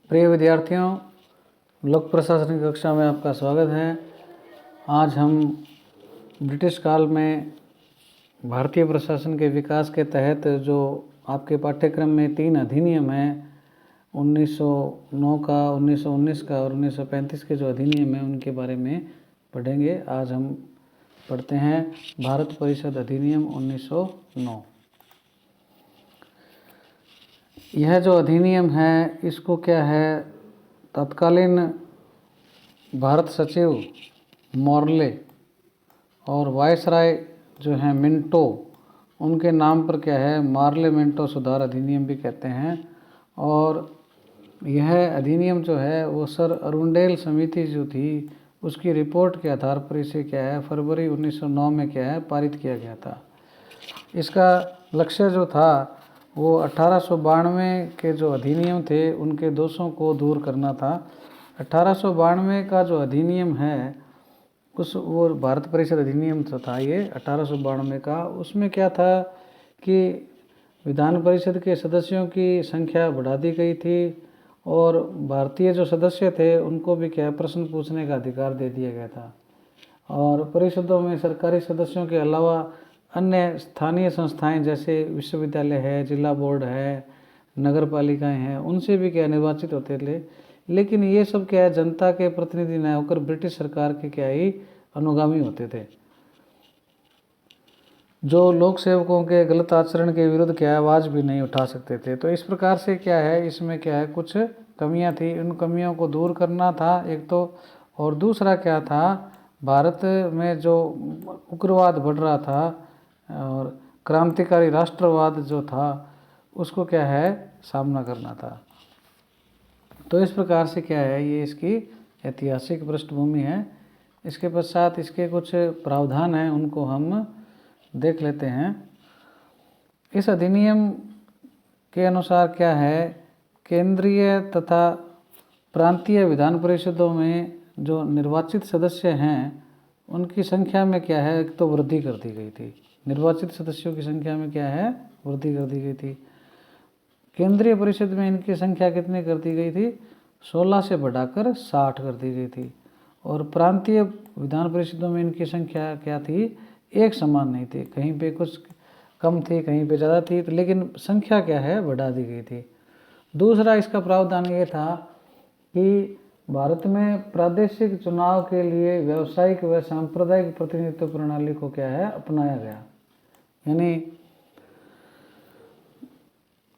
प्रिय विद्यार्थियों, लोक प्रशासन की कक्षा में आपका स्वागत है। आज हम ब्रिटिश काल में भारतीय प्रशासन के विकास के तहत जो आपके पाठ्यक्रम में 3 अधिनियम हैं, 1909 का, 1919 का और 1935 के जो अधिनियम हैं उनके बारे में पढ़ेंगे। आज हम पढ़ते हैं भारत परिषद अधिनियम 1909। यह जो अधिनियम है इसको क्या है, तत्कालीन भारत सचिव मॉर्ले और वायसराय जो हैं मिंटो, उनके नाम पर क्या है मार्ले मिंटो सुधार अधिनियम भी कहते हैं। और यह अधिनियम जो है वो सर अरुंडेल समिति जो थी उसकी रिपोर्ट के आधार पर इसे क्या है फरवरी 1909 में क्या है पारित किया गया था। इसका लक्ष्य जो था वो 1892 के जो अधिनियम थे उनके दोषों को दूर करना था। 1892 का जो अधिनियम है वो भारत परिषद अधिनियम जो था ये 1892 का, उसमें क्या था कि विधान परिषद के सदस्यों की संख्या बढ़ा दी गई थी और भारतीय जो सदस्य थे उनको भी क्या प्रश्न पूछने का अधिकार दे दिया गया था। और परिषदों में सरकारी सदस्यों के अलावा अन्य स्थानीय संस्थाएं जैसे विश्वविद्यालय है, जिला बोर्ड है, नगर पालिकाएँ हैं, उनसे भी क्या निर्वाचित होते थे। लेकिन ये सब क्या है जनता के प्रतिनिधि न होकर ब्रिटिश सरकार के क्या ही अनुगामी होते थे, जो लोक सेवकों के गलत आचरण के विरुद्ध क्या आवाज़ भी नहीं उठा सकते थे। तो इस प्रकार से क्या है इसमें क्या है कुछ कमियां थी, उन कमियों को दूर करना था एक तो। और दूसरा क्या था, भारत में जो उग्रवाद बढ़ रहा था और क्रांतिकारी राष्ट्रवाद जो था उसको क्या है सामना करना था। तो इस प्रकार से क्या है ये इसकी ऐतिहासिक पृष्ठभूमि है। इसके पश्चात इसके कुछ प्रावधान हैं उनको हम देख लेते हैं। इस अधिनियम के अनुसार क्या है, केंद्रीय तथा प्रांतीय विधान परिषदों में जो निर्वाचित सदस्य हैं उनकी संख्या में क्या है एक तो वृद्धि कर दी गई थी। निर्वाचित सदस्यों की संख्या में क्या है वृद्धि कर दी गई थी। केंद्रीय परिषद में इनकी संख्या कितनी कर दी गई थी, 16 से बढ़ाकर 60 कर दी गई थी। और प्रांतीय विधान परिषदों में इनकी संख्या क्या थी, एक समान नहीं थी, कहीं पे कुछ कम थी कहीं पे ज़्यादा थी, लेकिन संख्या क्या है बढ़ा दी गई थी। दूसरा इसका प्रावधान ये था कि भारत में प्रादेशिक चुनाव के लिए व्यावसायिक व सांप्रदायिक प्रतिनिधित्व प्रणाली को क्या है अपनाया गया। यानी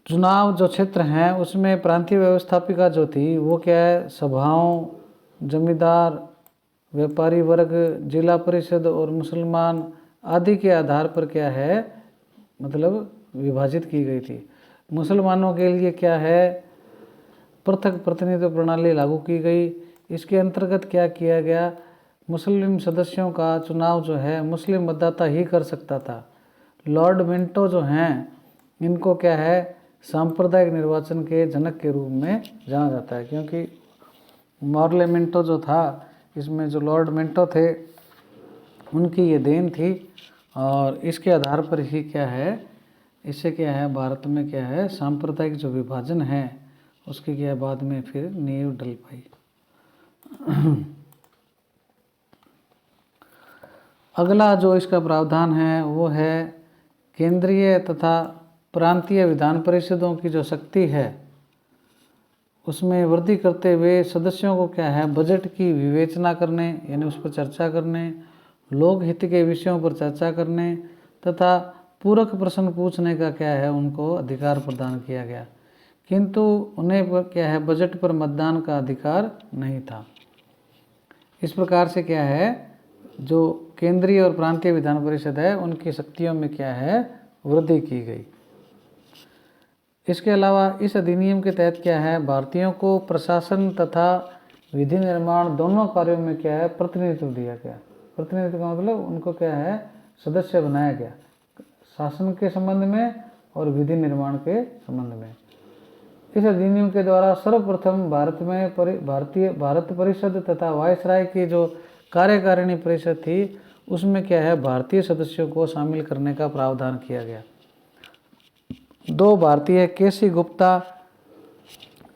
चुनाव जो क्षेत्र हैं उसमें प्रांतीय व्यवस्थापिका जो थी वो क्या है सभाओं, जमींदार, व्यापारी वर्ग, जिला परिषद और मुसलमान आदि के आधार पर क्या है मतलब विभाजित की गई थी। मुसलमानों के लिए क्या है पृथक प्रतिनिधित्व प्रणाली लागू की गई। इसके अंतर्गत क्या किया गया, मुस्लिम सदस्यों का चुनाव जो है मुस्लिम मतदाता ही कर सकता था। लॉर्ड मिंटो जो हैं इनको क्या है सांप्रदायिक निर्वाचन के जनक के रूप में जाना जाता है, क्योंकि मॉर्ले मिंटो जो था इसमें जो लॉर्ड मिंटो थे उनकी ये देन थी। और इसके आधार पर ही क्या है इससे क्या है भारत में क्या है सांप्रदायिक जो विभाजन है उसकी क्या बाद में फिर नींव डल पाई। अगला जो इसका प्रावधान है वो है केंद्रीय तथा प्रांतीय विधान परिषदों की जो शक्ति है उसमें वृद्धि करते हुए सदस्यों को क्या है बजट की विवेचना करने यानी उस पर चर्चा करने, लोक हित के विषयों पर चर्चा करने तथा पूरक प्रश्न पूछने का क्या है उनको अधिकार प्रदान किया गया। किंतु उन्हें पर क्या है बजट पर मतदान का अधिकार नहीं था। इस प्रकार से क्या है जो केंद्रीय और प्रांतीय विधान परिषद है उनकी शक्तियों में क्या है वृद्धि की गई। इसके अलावा इस अधिनियम के तहत क्या है भारतीयों को प्रशासन तथा विधि निर्माण दोनों कार्यों में क्या है प्रतिनिधित्व दिया गया। प्रतिनिधित्व का मतलब उनको क्या है सदस्य बनाया गया, शासन के संबंध में और विधि निर्माण के संबंध में। इस अधिनियम के द्वारा सर्वप्रथम भारत में भारत परिषद तथा वायसराय की जो कार्यकारिणी परिषद थी उसमें क्या है भारतीय सदस्यों को शामिल करने का प्रावधान किया गया। 2 भारतीय केसी गुप्ता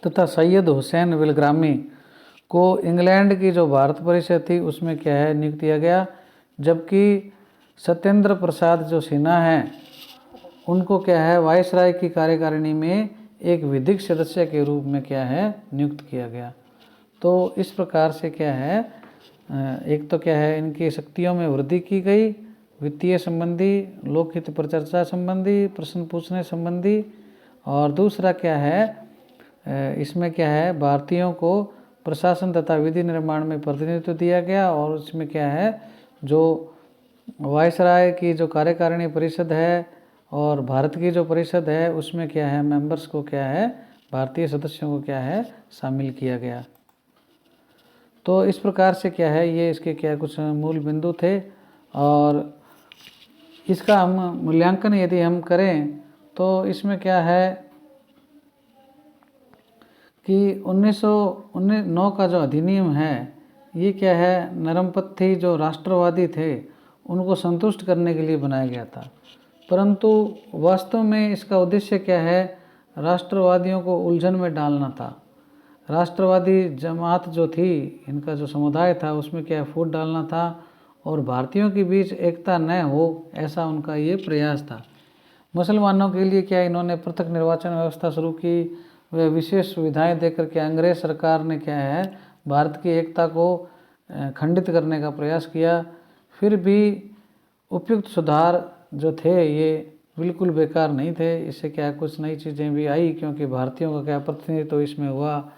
तथा सैयद हुसैन विलग्रामी को इंग्लैंड की जो भारत परिषद थी उसमें क्या है नियुक्त किया गया, जबकि सत्येंद्र प्रसाद जो सिन्हा हैं उनको क्या है वायसराय की कार्यकारिणी में एक विधिक सदस्य के रूप में क्या है नियुक्त किया गया। तो इस प्रकार से क्या है एक तो क्या है इनकी शक्तियों में वृद्धि की गई, वित्तीय संबंधी, लोकहित परिचर्चा संबंधी, प्रश्न पूछने संबंधी, और दूसरा क्या है इसमें क्या है भारतीयों को प्रशासन तथा विधि निर्माण में प्रतिनिधित्व दिया गया, और इसमें क्या है जो वायसराय की जो कार्यकारिणी परिषद है और भारत की जो परिषद है उसमें क्या है मेंबर्स को क्या है भारतीय सदस्यों को क्या है शामिल किया गया। तो इस प्रकार से क्या है ये इसके क्या कुछ मूल बिंदु थे, और इसका हम मूल्यांकन यदि हम करें तो इसमें क्या है कि 1909 का जो अधिनियम है ये क्या है नरमपंथी जो राष्ट्रवादी थे उनको संतुष्ट करने के लिए बनाया गया था, परंतु वास्तव में इसका उद्देश्य क्या है राष्ट्रवादियों को उलझन में डालना था। राष्ट्रवादी जमात जो थी इनका जो समुदाय था उसमें क्या फूट डालना था और भारतीयों के बीच एकता न हो ऐसा उनका ये प्रयास था। मुसलमानों के लिए क्या इन्होंने पृथक निर्वाचन व्यवस्था शुरू की, वे विशेष सुविधाएं देकर के अंग्रेज सरकार ने क्या है भारत की एकता को खंडित करने का प्रयास किया। फिर भी उपयुक्त सुधार जो थे ये बिल्कुल बेकार नहीं थे, इससे क्या कुछ नई चीज़ें भी आई, क्योंकि भारतीयों का क्या प्रतिनिधित्व तो इसमें हुआ,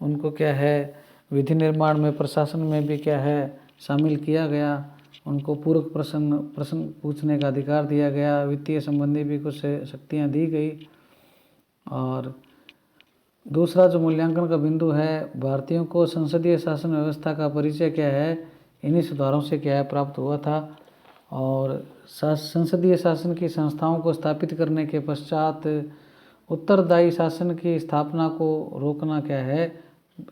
उनको क्या है विधि निर्माण में प्रशासन में भी क्या है शामिल किया गया, उनको पूरक प्रश्न पूछने का अधिकार दिया गया, वित्तीय संबंधी भी कुछ शक्तियाँ दी गई। और दूसरा जो मूल्यांकन का बिंदु है भारतीयों को संसदीय शासन व्यवस्था का परिचय क्या है इन्हीं सुधारों से क्या है प्राप्त हुआ था, और संसदीय शासन की संस्थाओं को स्थापित करने के पश्चात उत्तरदायी शासन की स्थापना को रोकना क्या है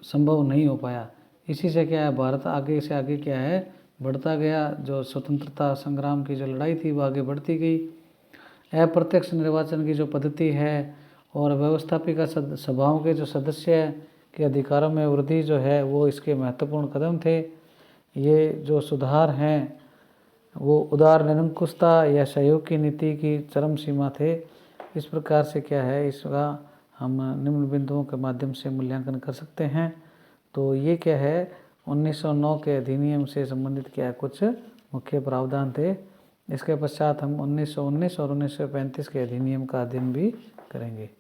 संभव नहीं हो पाया। इसी से क्या है भारत आगे से आगे क्या है बढ़ता गया, जो स्वतंत्रता संग्राम की जो लड़ाई थी वो आगे बढ़ती गई। अप्रत्यक्ष निर्वाचन की जो पद्धति है और व्यवस्थापिका सभाओं के जो सदस्य के अधिकारों में वृद्धि जो है वो इसके महत्वपूर्ण कदम थे। ये जो सुधार हैं वो उदार निरंकुशता या सहयोग की नीति की चरम सीमा थे। इस प्रकार से क्या है इसका हम निम्न बिंदुओं के माध्यम से मूल्यांकन कर सकते हैं। तो ये क्या है 1909 के अधिनियम से संबंधित क्या कुछ मुख्य प्रावधान थे। इसके पश्चात हम 1919 और 1935 के अधिनियम का अध्ययन भी करेंगे।